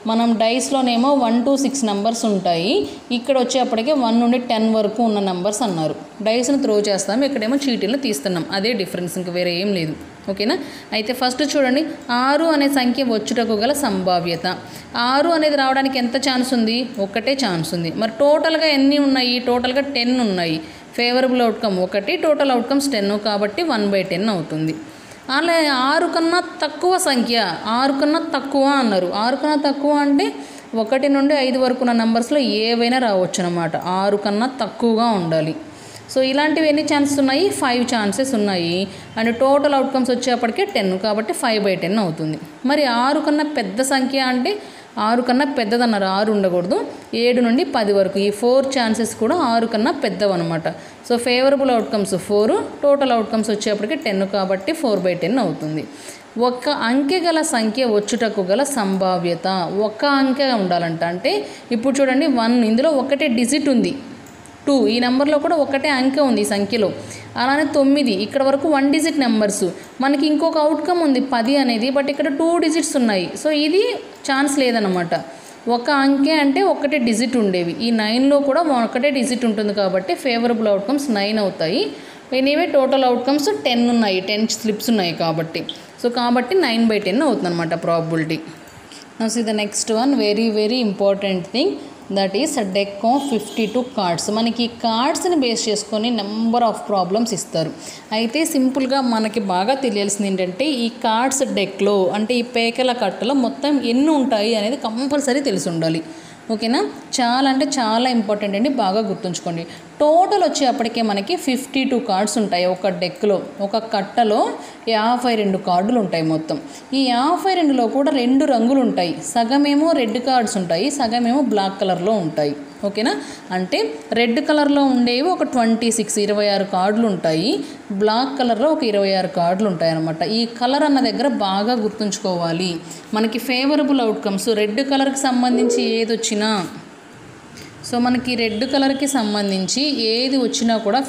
Speaker 1: మనం డైస్లోనేమో 1 to 6 నెంబర్స్ ఉంటాయి, ఇక్కడ వచ్చేప్పటికే 1 నుండి 10 వరకు ఉన్న నెంబర్స్ అన్నారు. డైస్ని త్రో చేస్తాము, ఇక్కడేమో చీటీలను తీస్తున్నాం. అదే డిఫరెన్స్, ఇంక వేరే ఏం లేదు. ఓకేనా. అయితే ఫస్ట్ చూడండి, 6 అనే సంఖ్య వచ్చుటకు గల సంభావ్యత. 6 అనేది రావడానికి ఎంత ఛాన్స్ ఉంది? ఒకటే ఛాన్స్ ఉంది. మరి టోటల్గా ఎన్ని ఉన్నాయి? టోటల్గా 10 ఉన్నాయి. ఫేవరబుల్ అవుట్కమ్ 1, టోటల్ అవుట్కమ్స్ 10 కాబట్టి 1/10 అవుతుంది. అలా 6 కన్నా తక్కువ సంఖ్య, 6 కన్నా తక్కువ అన్నారు. 6 కన్నా తక్కువ అంటే 1 నుండి 5 వరకు ఉన్న నెంబర్స్లో ఏవైనా రావచ్చు అన్నమాట. 6 కన్నా తక్కువగా ఉండాలి. సో ఇలాంటివి ఎన్ని ఛాన్సెస్ ఉన్నాయి? 5 ఛాన్సెస్ ఉన్నాయి. అండ్ టోటల్ అవుట్కమ్స్ వచ్చేప్పటికే 10 కాబట్టి 5/10 అవుతుంది. మరి 6 కన్నా పెద్ద సంఖ్య అంటే 6 కన్నా పెద్దదన్నారు, 6 ఉండకూడదు. 7 నుండి 10 వరకు ఈ 4 ఛాన్సెస్ కూడా 6 కన్నా పెద్దవన్నమాట. So favourable outcomes 4, total outcomes వచ్చేప్పటికి 10 కాబట్టి 4/10 అవుతుంది. ఒక అంకె గల సంఖ్య వచ్చుటకు గల సంభావ్యత. ఒక అంకె ఉండాలంట. అంటే ఇప్పుడు చూడండి, 1 ఇందులో ఒకటే డిజిట్ ఉంది, 2 ఈ నెంబర్లో కూడా ఒకటే అంకె ఉంది ఈ సంఖ్యలో. అలానే 9 ఇక్కడ వరకు 1 డిజిట్ నెంబర్స్. మనకి ఇంకొక అవుట్కమ్ ఉంది 10 అనేది, బట్ ఇక్కడ 2 డిజిట్స్ ఉన్నాయి. సో ఇది ఛాన్స్ లేదన్నమాట. ఒక అంకె అంటే ఒకటే డిజిట్ ఉండేవి. ఈ 9లో కూడా ఒకటే డిజిట్ ఉంటుంది కాబట్టి ఫేవరబుల్ అవుట్కమ్స్ 9 అవుతాయి. ఎనీవే టోటల్ అవుట్కమ్స్ 10 ఉన్నాయి, 10 స్లిప్స్ ఉన్నాయి కాబట్టి. సో కాబట్టి 9/10 అవుతుంది అనమాట probability. Now see the next one, very very important thing, that is deck of 52 cards. మనకి కార్డ్స్ని బేస్ చేసుకొని నెంబర్ ఆఫ్ ప్రాబ్లమ్స్ ఇస్తారు. అయితే సింపుల్గా మనకి బాగా తెలియాల్సింది ఏంటంటే, ఈ కార్డ్స్ డెక్లో అంటే ఈ పేకల కట్టలో మొత్తం ఎన్ని ఉంటాయి అనేది కంపల్సరీ తెలిసి ఉండాలి. ఓకేనా. చాలా అంటే చాలా ఇంపార్టెంట్ అండి, బాగా గుర్తుంచుకోండి. టోటల్ వచ్చేప్పటికే మనకి 52 కార్డ్స్ ఉంటాయి ఒక డెక్లో. ఒక కట్టలో 52 కార్డులు ఉంటాయి మొత్తం. ఈ 52లో కూడా 2 రంగులు ఉంటాయి. సగమేమో రెడ్ కార్డ్స్ ఉంటాయి, సగమేమో బ్లాక్ కలర్లో ఉంటాయి. ఓకేనా? అంటే రెడ్ కలర్లో ఉండేవి ఒక 26 కార్డులు ఉంటాయి, బ్లాక్ కలర్లో ఒక 26 కార్డులు ఉంటాయి అన్నమాట. ఈ కలర్ అన్న దగ్గర బాగా గుర్తుంచుకోవాలి. మనకి ఫేవరబుల్ అవుట్కమ్స్ రెడ్ కలర్కి సంబంధించి ఏది వచ్చినా, సో మనకి రెడ్ కలర్కి సంబంధించి ఏది వచ్చినా కూడా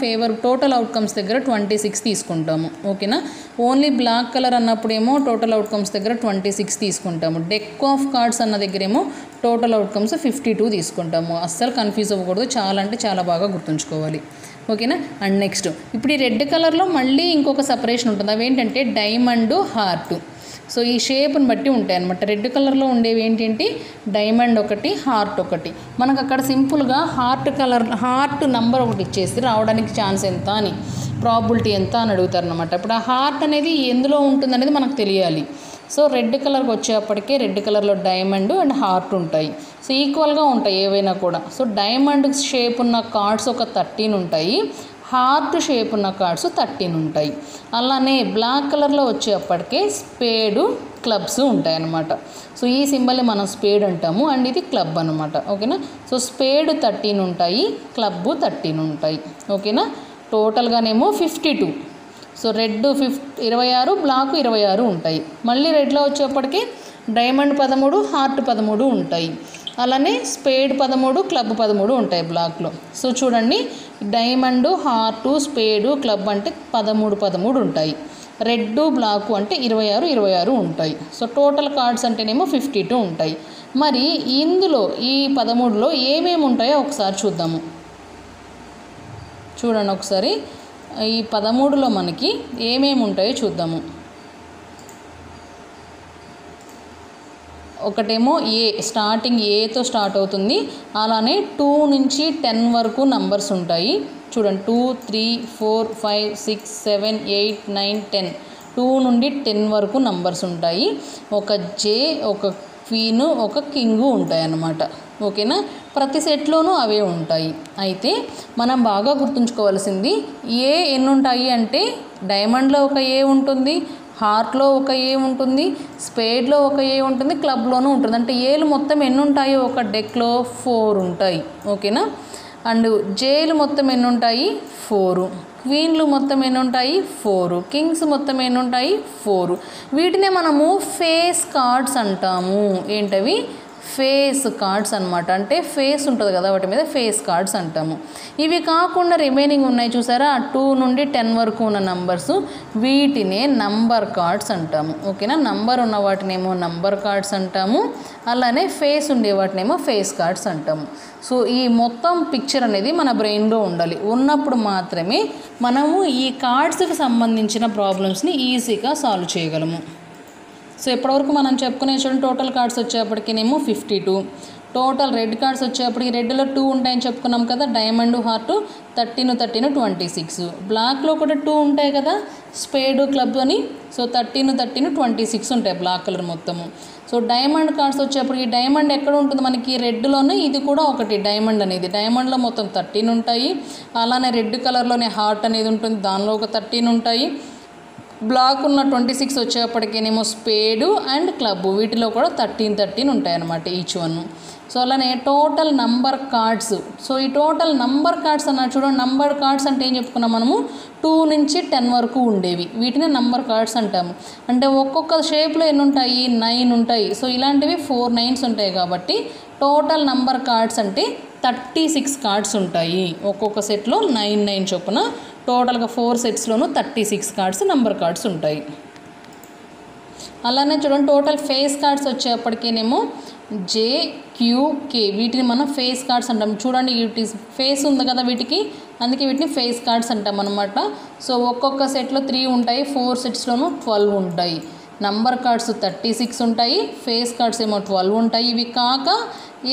Speaker 1: టోటల్ అవుట్కమ్స్ దగ్గర 26 తీసుకుంటాము. ఓకేనా? ఓన్లీ బ్లాక్ కలర్ అన్నప్పుడేమో టోటల్ అవుట్కమ్స్ దగ్గర 26 తీసుకుంటాము. డెక్ ఆఫ్ కార్డ్స్ అన్న దగ్గరేమో టోటల్ అవుట్కమ్స్ 52 తీసుకుంటాము. అస్సలు కన్ఫ్యూజ్ అవ్వకూడదు, చాలా అంటే చాలా బాగా గుర్తుంచుకోవాలి. ఓకేనా? అండ్ నెక్స్ట్ ఇప్పుడు ఈ రెడ్ కలర్లో మళ్ళీ ఇంకొక సపరేషన్ ఉంటుంది. అవేంటంటే డైమండ్, హార్ట్. సో ఈ షేప్ని బట్టి ఉంటాయి అన్నమాట. రెడ్ కలర్లో ఉండేవి ఏంటంటే డైమండ్ ఒకటి, హార్ట్ ఒకటి. మనకు అక్కడ సింపుల్గా హార్ట్ నంబర్ ఒకటి ఇచ్చేసి రావడానికి ఛాన్స్ ఎంత అని, ప్రాబిలిటీ ఎంత అని అడుగుతారు అన్నమాట. ఇప్పుడు ఆ హార్ట్ అనేది ఎందులో ఉంటుంది అనేది మనకు తెలియాలి. సో రెడ్ కలర్కి వచ్చేప్పటికే రెడ్ కలర్లో డైమండ్ అండ్ హార్ట్ ఉంటాయి. సో ఈక్వల్గా ఉంటాయి ఏవైనా కూడా. సో డైమండ్ షేప్ ఉన్న కార్డ్స్ ఒక 13 ఉంటాయి, హార్ట్ షేప్ ఉన్న కార్డ్స్ 13 ఉంటాయి. అలానే బ్లాక్ కలర్లో వచ్చేప్పటికే స్పేడు, క్లబ్స్ ఉంటాయి అన్నమాట. సో ఈ సింబల్ని మనం స్పేడ్ అంటాము అండ్ ఇది క్లబ్ అనమాట. ఓకేనా? సో స్పేడ్ 13 ఉంటాయి, క్లబ్ 13 ఉంటాయి. ఓకేనా? టోటల్గానేమో 52. సో రెడ్ 26, బ్లాక్ 26 ఉంటాయి. మళ్ళీ రెడ్లో వచ్చేప్పటికి డైమండ్ 13, హార్ట్ 13 ఉంటాయి. అలానే స్పేడ్ 13, క్లబ్ 13 ఉంటాయి బ్లాక్లో. సో చూడండి, డైమండ్, హార్టు, స్పేడు, క్లబ్ అంటే 13 ఉంటాయి. రెడ్, బ్లాక్ అంటే 26 ఉంటాయి. సో టోటల్ కార్డ్స్ అంటేనేమో 52 ఉంటాయి. మరి ఇందులో ఈ 13లో ఏమేమి ఉంటాయో ఒకసారి చూద్దాము. చూడండి ఒకసారి, ఈ 13లో మనకి ఏమేమి ఉంటాయో చూద్దాము. ఒకటేమో స్టార్టింగ్ ఏతో స్టార్ట్ అవుతుంది. అలానే 2 నుంచి 10 వరకు నంబర్స్ ఉంటాయి. చూడండి, 2, 3, 4, 5, 6, 7, 8, 9, 10. 2 నుండి 10 వరకు నంబర్స్ ఉంటాయి. ఒక జే, ఒక క్వీన్, ఒక కింగు ఉంటాయి అన్నమాట. ఓకేనా? ప్రతి సెట్లోనూ అవే ఉంటాయి. అయితే మనం బాగా గుర్తుంచుకోవాల్సింది ఎన్ని ఉంటాయి అంటే డైమండ్లో ఒక ఏ ఉంటుంది, హార్ట్లో ఒక ఏ ఉంటుంది, స్పేడ్లో ఒక ఏ ఉంటుంది, క్లబ్లోనూ ఉంటుంది. అంటే ఏలు మొత్తం ఎన్ని ఉంటాయి ఒక డెక్లో? 4 ఉంటాయి. ఓకేనా? అండ్ జేలు మొత్తం ఎన్ని ఉంటాయి? 4. క్వీన్లు మొత్తం ఎన్ని ఉంటాయి? 4. కింగ్స్ మొత్తం ఎన్ని ఉంటాయి? 4. వీటినే మనము ఫేస్ కార్డ్స్ అంటాము. ఏంటవి? ఫేస్ కార్డ్స్ అనమాట. అంటే ఫేస్ ఉంటుంది కదా, వాటి మీద ఫేస్ కార్డ్స్ అంటాము. ఇవి కాకుండా రిమైనింగ్ ఉన్నాయి చూసారా, 2 నుండి 10 వరకు ఉన్న నంబర్స్, వీటినే నంబర్ కార్డ్స్ అంటాము. ఓకేనా? నంబర్ ఉన్న వాటినేమో నంబర్ కార్డ్స్ అంటాము, అలానే ఫేస్ ఉండే వాటినేమో ఫేస్ కార్డ్స్ అంటాము. సో ఈ మొత్తం పిక్చర్ అనేది మన బ్రెయిన్లో ఉండాలి. ఉన్నప్పుడు మాత్రమే మనము ఈ కార్డ్స్కి సంబంధించిన ప్రాబ్లమ్స్ని ఈజీగా సాల్వ్ చేయగలము. సో ఇప్పటివరకు మనం చెప్పుకునే చూడండి, టోటల్ కార్డ్స్ వచ్చేప్పటికేనేమో 52. టోటల్ రెడ్ కార్డ్స్ వచ్చేప్పటికి రెడ్లో 2 ఉంటాయని చెప్పుకున్నాం కదా, డైమండ్, హార్ట్ 13, 26. బ్లాక్లో కూడా 2 ఉంటాయి కదా, స్పేడు, క్లబ్ అని. సో 13, 26 ఉంటాయి బ్లాక్ కలర్ మొత్తము. సో డైమండ్ కార్డ్స్ వచ్చేప్పటికి డైమండ్ ఎక్కడ ఉంటుంది మనకి? రెడ్లోనే. ఇది కూడా ఒకటి డైమండ్ అనేది. డైమండ్లో మొత్తం 13 ఉంటాయి. అలానే రెడ్ కలర్లోనే హార్ట్ అనేది ఉంటుంది, దానిలో ఒక 13 ఉంటాయి. బ్లాక్ ఉన్న 26 వచ్చేప్పటికేనేమో స్పేడు అండ్ క్లబ్, వీటిలో కూడా 13 ఉంటాయి అన్నమాట ఈచ్ వన్. సో అలానే టోటల్ నంబర్ కార్డ్స్. సో ఈ టోటల్ నంబర్ కార్డ్స్ అన్న చూడండి, నంబర్ కార్డ్స్ అంటే ఏం చెప్పుకున్నాం మనము? 2 నుంచి 10 వరకు ఉండేవి, వీటిని నంబర్ కార్డ్స్ అంటాము. అంటే ఒక్కొక్క షేప్లో ఎన్ని ఉంటాయి? 9 ఉంటాయి. సో ఇలాంటివి 4 9s ఉంటాయి కాబట్టి టోటల్ నంబర్ కార్డ్స్ అంటే 36 కార్డ్స్ ఉంటాయి. ఒక్కొక్క సెట్లో 9 చొప్పున టోటల్గా 4 సెట్స్లోనూ 36 కార్డ్స్ నంబర్ కార్డ్స్ ఉంటాయి. అలానే చూడండి, టోటల్ ఫేస్ కార్డ్స్ వచ్చేప్పటికేనేమో జే, క్యూ, కే, వీటిని మనం ఫేస్ కార్డ్స్ అంటాం. చూడండి, వీటి ఫేస్ ఉంది కదా వీటికి, అందుకే వీటిని ఫేస్ కార్డ్స్ అంటాం అనమాట. సో ఒక్కొక్క సెట్లో 3 ఉంటాయి, 4 సెట్స్లోనూ 12 ఉంటాయి. నంబర్ కార్డ్స్ 36 ఉంటాయి, ఫేస్ కార్డ్స్ ఏమో 12 ఉంటాయి. ఇవి కాక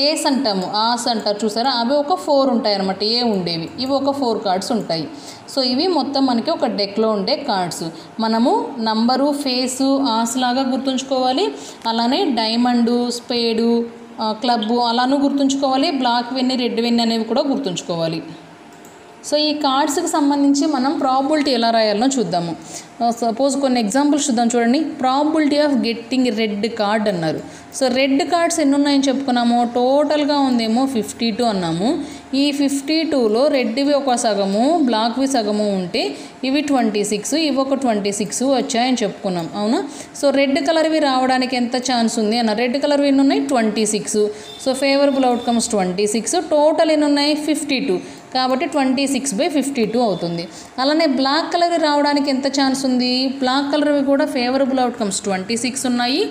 Speaker 1: ఏస్ అంటాము, ఆస్ అంటారు చూసారా, అవి ఒక 4 ఉంటాయి అనమాట. ఏ ఉండేవి ఇవి ఒక 4 కార్డ్స్ ఉంటాయి. సో ఇవి మొత్తం మనకి ఒక డెక్లో ఉండే కార్డ్స్. మనము నంబరు, ఫేసు, ఆస్ లాగా గుర్తుంచుకోవాలి. అలానే డైమండు, స్పేడు, క్లబ్బు అలానూ గుర్తుంచుకోవాలి. బ్లాక్ వెన్ని, రెడ్ వెన్ని అనేవి కూడా గుర్తుంచుకోవాలి. సో ఈ కార్డ్స్కి సంబంధించి మనం ప్రాబబిలిటీ ఎలా రాయాలనో చూద్దాము. సపోజ్ కొన్ని ఎగ్జాంపుల్స్ చూద్దాం చూడండి. Probability of getting red card అన్నారు. సో రెడ్ కార్డ్స్ ఎన్ని ఉన్నాయని చెప్పుకున్నాము, టోటల్గా ఉందేమో 52 అన్నాము. ఈ 52లో రెడ్వి ఒక సగము బ్లాక్వి సగము ఉంటే ఇవి 26, ఇవి ఒక 26 వచ్చాయని చెప్పుకున్నాం, అవునా. సో రెడ్ కలర్వి రావడానికి ఎంత ఛాన్స్ ఉంది అన్న, రెడ్ కలర్వి ఎన్ని ఉన్నాయి 26. సో ఫేవరబుల్ అవుట్కమ్స్ 26, టోటల్ ఎన్ని ఉన్నాయి 52, కాబట్టి 26/52 అవుతుంది. అలానే బ్లాక్ కలర్ రావడానికి ఎంత ఛాన్స్ ఉంది, బ్లాక్ కలర్వి కూడా ఫేవరబుల్ అవుట్కమ్స్ 26 ఉన్నాయి,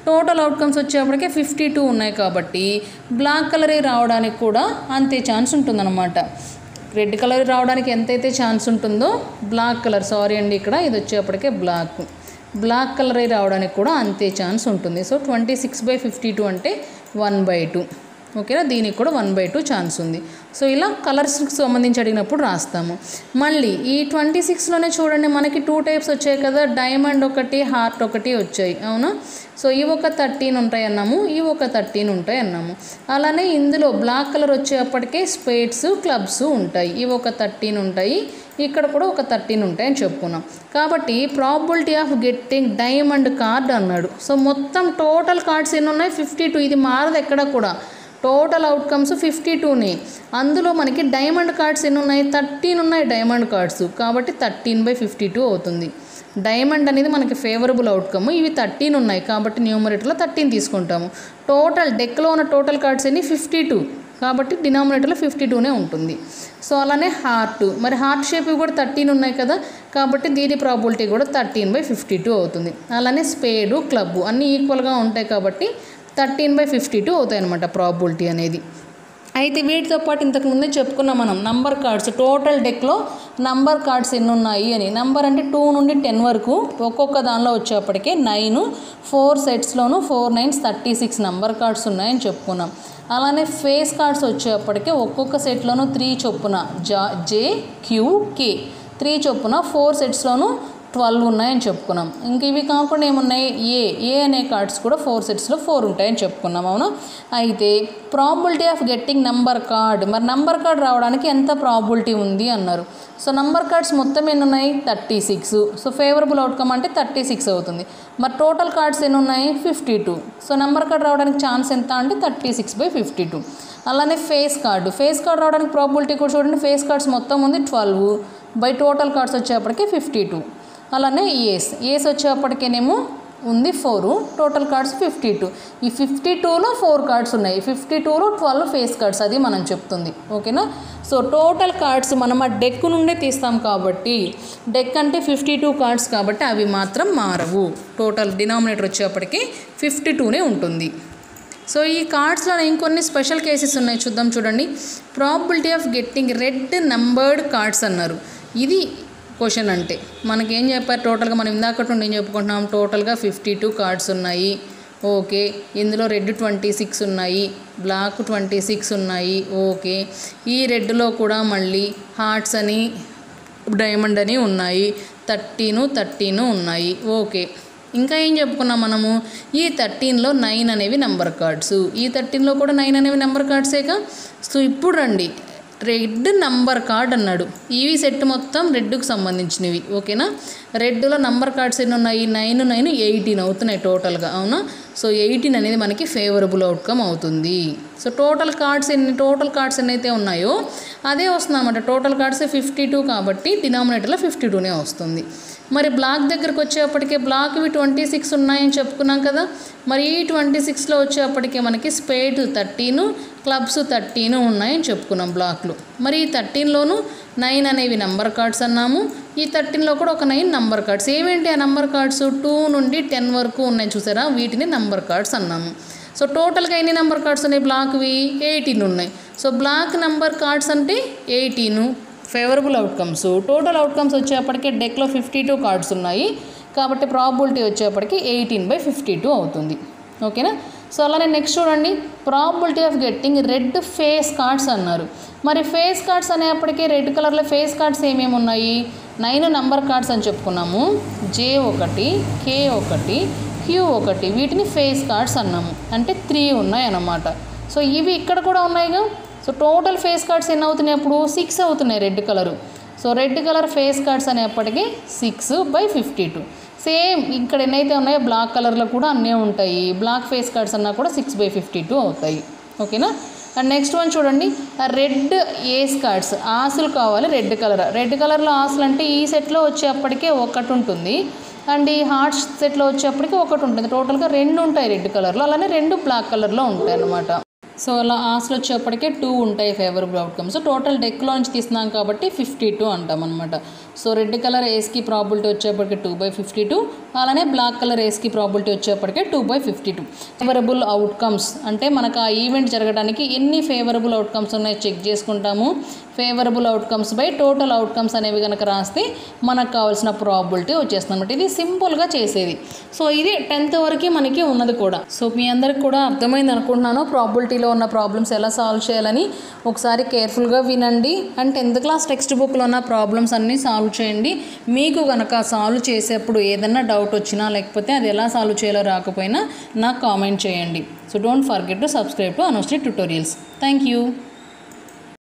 Speaker 1: టోటల్ అవుట్కమ్స్ వచ్చేప్పటికే 52 ఉన్నాయి, కాబట్టి బ్లాక్ కలర్ రావడానికి కూడా అంతే ఛాన్స్ ఉంటుందన్నమాట. రెడ్ కలర్ రావడానికి ఎంతైతే ఛాన్స్ ఉంటుందో బ్లాక్ కలర్, సారీ అండి ఇక్కడ ఇది వచ్చేప్పటికే బ్లాక్ కలర్ రావడానికి కూడా అంతే ఛాన్స్ ఉంటుంది. సో 26/52 అంటే 1/2, ఓకేనా. దీనికి కూడా 1/2 ఛాన్స్ ఉంది. సో ఇలా కలర్స్కి సంబంధించి అడిగినప్పుడు రాస్తాము. మళ్ళీ ఈ 26లోనే చూడండి మనకి 2 టైప్స్ వచ్చాయి కదా, డైమండ్ ఒకటి హార్ట్ ఒకటి వచ్చాయి, అవునా. సో ఇవి ఒక 13 ఉంటాయి అన్నాము, ఇవి ఒక 13 ఉంటాయి అన్నాము. అలానే ఇందులో బ్లాక్ కలర్ వచ్చేప్పటికే స్పేడ్స్ క్లబ్స్ ఉంటాయి, ఇవి ఒక 13 ఉంటాయి, ఇక్కడ కూడా ఒక 13 ఉంటాయని చెప్పుకున్నాం. కాబట్టి probability of getting diamond card అన్నాడు. సో మొత్తం టోటల్ కార్డ్స్ ఎన్ని ఉన్నాయి 52, ఇది మారదు ఎక్కడ కూడా, టోటల్ అవుట్కమ్స్ 52నే. అందులో మనకి డైమండ్ కార్డ్స్ ఎన్ని ఉన్నాయి 13 ఉన్నాయి డైమండ్ కార్డ్స్, కాబట్టి 13/52 అవుతుంది. డైమండ్ అనేది మనకి ఫేవరబుల్ అవుట్కమ్, ఇవి 13 ఉన్నాయి కాబట్టి న్యూమరేటర్లో 13 తీసుకుంటాము. టోటల్ డెక్లో ఉన్న టోటల్ కార్డ్స్ ఎన్ని 52, కాబట్టి డినామినేటర్లో 52నే ఉంటుంది. సో అలానే హార్ట్, మరి హార్ట్ షేప్ కూడా 13 ఉన్నాయి కదా, కాబట్టి దీని ప్రాబబిలిటీ కూడా 13/52 అవుతుంది. అలానే స్పేడు క్లబ్ అన్నీ ఈక్వల్గా ఉంటాయి కాబట్టి 13/52 అవుతాయి అన్నమాట ప్రాబబిలిటీ అనేది. అయితే వీటితో పాటు ఇంతకుముందే చెప్పుకున్నాం మనం నంబర్ కార్డ్స్, టోటల్ డెక్లో నంబర్ కార్డ్స్ ఎన్ని ఉన్నాయి అని. నంబర్ అంటే 2 నుండి 10 వరకు ఒక్కొక్క దానిలో వచ్చేప్పటికే 9, 4 సెట్స్లోనూ 4 9 36 నంబర్ కార్డ్స్ ఉన్నాయని చెప్పుకున్నాం. అలానే ఫేస్ కార్డ్స్ వచ్చేప్పటికే ఒక్కొక్క సెట్లోనూ 3 చొప్పున JQK 3 చొప్పున 4 సెట్స్లోనూ 12 ఉన్నాయని చెప్పుకున్నాం. ఇంక ఇవి కాకుండా ఏమున్నాయి ఏ అనే కార్డ్స్ కూడా 4 సెట్స్లో 4 ఉంటాయని చెప్పుకున్నాం, అవునా. అయితే probability of getting number card, మరి నంబర్ కార్డ్ రావడానికి ఎంత ప్రాబబిలిటీ ఉంది అన్నారు. సో నంబర్ కార్డ్స్ మొత్తం ఎన్ని ఉన్నాయి 36, సో ఫేవరబుల్ అవుట్కమ్ అంటే 36 అవుతుంది. మరి టోటల్ కార్డ్స్ ఎన్ని ఉన్నాయి 52, సో నంబర్ కార్డ్ రావడానికి ఛాన్స్ ఎంత అంటే 36/52. అలానే ఫేస్ కార్డు రావడానికి ప్రాబబిలిటీ కూడా చూడండి, ఫేస్ కార్డ్స్ మొత్తం ఉంది 12 బై టోటల్ కార్డ్స్ వచ్చేప్పటికి 52. అలానే ఏస్ వచ్చేప్పటికేనేమో ఉంది 4, టోటల్ కార్డ్స్ 52. ఈ 52లో 4 కార్డ్స్ ఉన్నాయి, 52లో 12 ఫేస్ కార్డ్స్, అది మనం చెప్తుంది, ఓకేనా. సో టోటల్ కార్డ్స్ మనం ఆ డెక్ నుండే తీస్తాం కాబట్టి, డెక్ అంటే 52 కార్డ్స్ కాబట్టి అవి మాత్రం మారవు. టోటల్ డినామినేటర్ వచ్చేప్పటికి 52నే ఉంటుంది. సో ఈ కార్డ్స్లో ఇంకొన్ని స్పెషల్ కేసెస్ ఉన్నాయి, చూద్దాం చూడండి. Probability of getting red numbered cards అన్నారు. ఇది క్వశ్చన్ అంటే మనకేం చెప్పారు, టోటల్గా మనం ఇందాకటి నుండి ఏం చెప్పుకుంటున్నాం, టోటల్గా 52 కార్డ్స్ ఉన్నాయి, ఓకే. ఇందులో రెడ్ 26 ఉన్నాయి, బ్లాక్ 26 ఉన్నాయి, ఓకే. ఈ రెడ్లో కూడా మళ్ళీ హార్ట్స్ అని డైమండ్ అని ఉన్నాయి, 13 ఉన్నాయి, ఓకే. ఇంకా ఏం చెప్పుకున్నాం మనము, ఈ 13లో 9 అనేవి నెంబర్ కార్డ్స్, ఈ 13లో కూడా 9 అనేవి నెంబర్ కార్డ్సేగా. సో ఇప్పుడు రండి, రెడ్ నంబర్ కార్డ్ అన్నాడు. ఇవి సెట్ మొత్తం రెడ్కు సంబంధించినవి, ఓకేనా. రెడ్లో నంబర్ కార్డ్స్ ఎన్ని ఉన్నాయి 9 9 18 అవుతున్నాయి టోటల్గా, అవునా. సో 18 అనేది మనకి ఫేవరబుల్ అవుట్కమ్ అవుతుంది. సో టోటల్ కార్డ్స్ ఎన్ని అయితే ఉన్నాయో అదే వస్తుంది అన్నమాట. టోటల్ కార్డ్స్ 52 కాబట్టి డినామినేటర్లో 52నే వస్తుంది. మరి బ్లాక్ దగ్గరకు వచ్చేప్పటికే బ్లాక్వి 26 ఉన్నాయని చెప్పుకున్నాం కదా. మరి ఈ 26లో వచ్చేప్పటికే మనకి స్పేడ్ 13, క్లబ్స్ 13 ఉన్నాయని చెప్పుకున్నాం బ్లాక్లో. మరి ఈ 13లోనూ 9 అనేవి నెంబర్ కార్డ్స్ అన్నాము, ఈ 13లో కూడా ఒక 9 నెంబర్ కార్డ్స్. ఏమేంటి ఆ నెంబర్ కార్డ్స్, 2 నుండి 10 వరకు ఉన్నాయి చూసారా, వీటిని నెంబర్ కార్డ్స్ అన్నాము. సో టోటల్గా ఎన్ని నెంబర్ కార్డ్స్ ఉన్నాయి బ్లాక్వి 18 ఉన్నాయి. సో బ్లాక్ నెంబర్ కార్డ్స్ అంటే 18 ఫేవరబుల్ అవుట్కమ్స్. టోటల్ అవుట్కమ్స్ వచ్చేప్పటికి డెక్లో 52 కార్డ్స్ ఉన్నాయి కాబట్టి ప్రాబబిలిటీ వచ్చేప్పటికి 18/52 అవుతుంది, ఓకేనా. సో అలానే నెక్స్ట్ చూడండి, probability of getting red face cards అన్నారు. మరి ఫేస్ కార్డ్స్ అనేప్పటికీ రెడ్ కలర్లో ఫేస్ కార్డ్స్ ఏమేమి ఉన్నాయి, 9 నెంబర్ కార్డ్స్ అని చెప్పుకున్నాము, J1, K1, Q1, వీటిని ఫేస్ కార్డ్స్ అన్నాము, అంటే 3 ఉన్నాయి అన్నమాట. సో ఇవి ఇక్కడ కూడా ఉన్నాయిగా. సో టోటల్ ఫేస్ కార్డ్స్ ఎన్ని అవుతున్నాయి అప్పుడు 6 అవుతున్నాయి red colour. So red colour face cards అనేప్పటికీ 6/52. సేమ్ ఇక్కడ ఎన్నైతే ఉన్నాయో బ్లాక్ కలర్లో కూడా అన్నీ ఉంటాయి. బ్లాక్ ఫేస్ కార్డ్స్ అన్నా కూడా 6/52 అవుతాయి. ఓకేనా. అండ్ నెక్స్ట్ వన్ చూడండి, రెడ్ ఏస్ కార్డ్స్. ఆసులు కావాలి రెడ్ కలర్. రెడ్ కలర్లో ఆసులు అంటే ఈ సెట్లో వచ్చేప్పటికే ఒకటి ఉంటుంది, అండ్ ఈ హార్ట్ సెట్లో వచ్చేప్పటికి ఒకటి ఉంటుంది. టోటల్గా 2 ఉంటాయి రెడ్ కలర్లో, అలానే 2 బ్లాక్ కలర్లో ఉంటాయి అన్నమాట. సో అలా ఆసులు వచ్చేప్పటికే 2 ఉంటాయి ఫేవరబుల్ అవుట్కమ్స్. టోటల్ డెక్లో నుంచి తీస్తున్నాం కాబట్టి 52 అంటాం అనమాట. సో రెడ్ కలర్ ఏస్కి ప్రాబిలిటీ వచ్చేప్పటికి 2/52, అలానే బ్లాక్ కలర్ ఏస్కి ప్రాబిలిటీ వచ్చేప్పటికే 2/52. ఫేవరబుల్ అవుట్కమ్స్ అంటే మనకు ఆ ఈవెంట్ జరగడానికి ఎన్ని ఫేవరబుల్ అవుట్కమ్స్ ఉన్నాయో చెక్ చేసుకుంటాము. Favourable outcomes by total outcomes అనేవి కనుక రాస్తే మనకు కావాల్సిన ప్రాబిలిటీ వచ్చేస్తుంది అనమాట. ఇది సింపుల్గా చేసేది. సో ఇది 10th వరకు మనకి ఉన్నది కూడా. సో మీ అందరికి కూడా అర్థమైంది అనుకుంటున్నాను ప్రాబిలిటీలో ఉన్న ప్రాబ్లమ్స్ ఎలా సాల్వ్ చేయాలని. ఒకసారి కేర్ఫుల్గా వినండి అండ్ 10th క్లాస్ టెక్స్ట్ బుక్లో ఉన్న ప్రాబ్లమ్స్ అన్నీ సాల్వ్ చేయండి. మీకు కనుక సాల్వ్ చేసేప్పుడు ఏదైనా డౌట్ వచ్చినా లేకపోతే అది ఎలా సాల్వ్ చేయాలో రాకపోయినా నాకు కామెంట్ చేయండి. So don't forget to subscribe to Anusri tutorials. Thank you.